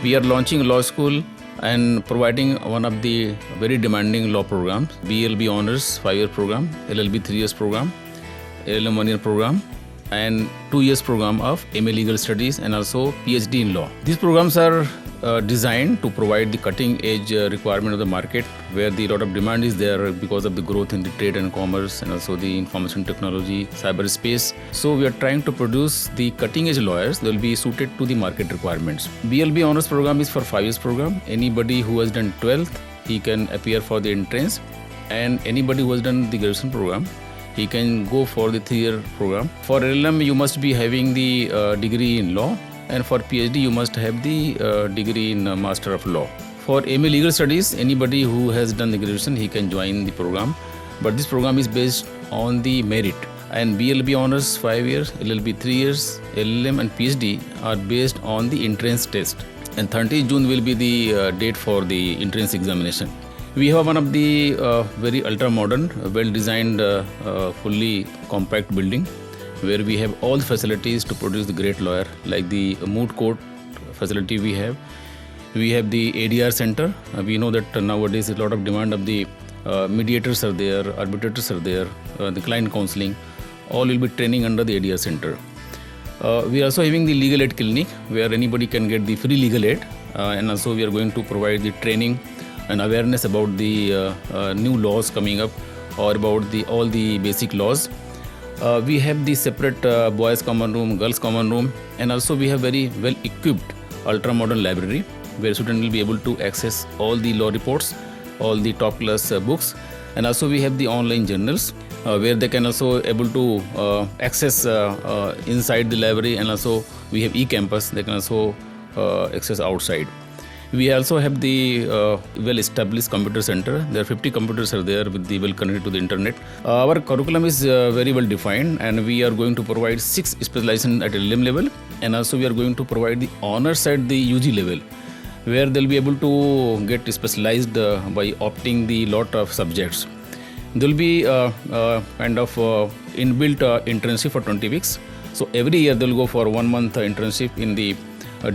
We are launching a law school and providing one of the very demanding law programs, BLB Honors 5-year program, LLB 3 years program, LLM 1-year program, and 2 years program of MA Legal Studies and also PhD in Law. These programs are designed to provide the cutting edge requirement of the market, where the lot of demand is there because of the growth in the trade and commerce and also the information technology, cyberspace. So we are trying to produce the cutting edge lawyers that will be suited to the market requirements. BLB Honors program is for 5 years program. Anybody who has done 12th, he can appear for the entrance, and anybody who has done the graduation program, he can go for the 3-year program. For LLM, you must be having the degree in law, and for PhD, you must have the degree in Master of Law. For MA Legal Studies, anybody who has done the graduation, he can join the program. But this program is based on the merit. And BLB Honors 5 years, LLB 3 years, LLM and PhD are based on the entrance test. And 30th June will be the date for the entrance examination. We have one of the very ultra-modern, well-designed, fully compact building, where we have all the facilities to produce the great lawyer, like the moot court facility we have. We have the ADR center. We know that nowadays a lot of demand of the mediators are there, arbitrators are there, the client counseling. All will be training under the ADR center. We are also having the legal aid clinic, where anybody can get the free legal aid. And also we are going to provide the training and awareness about the new laws coming up, or about all the basic laws. We have the separate boys common room, girls common room, and also we have very well equipped ultra-modern library, where students will be able to access all the law reports, all the top class books, and also we have the online journals, where they can also able to access inside the library, and also we have e-campus, they can also access outside. We also have the well-established computer center. There are 50 computers are there with the well connected to the internet. Our curriculum is very well defined, and we are going to provide 6 specializations at LLM level, and also we are going to provide the honors at the UG level, where they'll be able to get specialized by opting the lot of subjects. There will be kind of inbuilt internship for 20 weeks. So every year they'll go for 1 month internship in the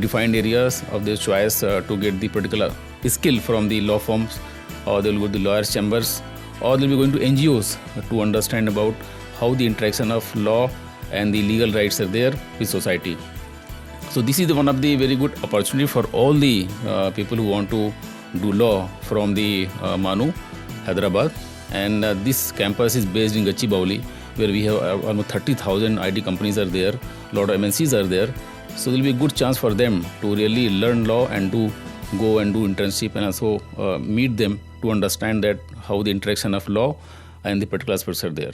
defined areas of their choice to get the particular skill from the law firms, or they'll go to the lawyers' chambers, or they'll be going to NGOs to understand about how the interaction of law and the legal rights are there with society. So this is one of the very good opportunity for all the people who want to do law from the MANUU Hyderabad. And this campus is based in Gachibowli, where we have almost 30,000 IT companies are there, a lot of MNCs are there. So there will be a good chance for them to really learn law and to go and do internship, and also meet them to understand that how the interaction of law and the particular aspects are there.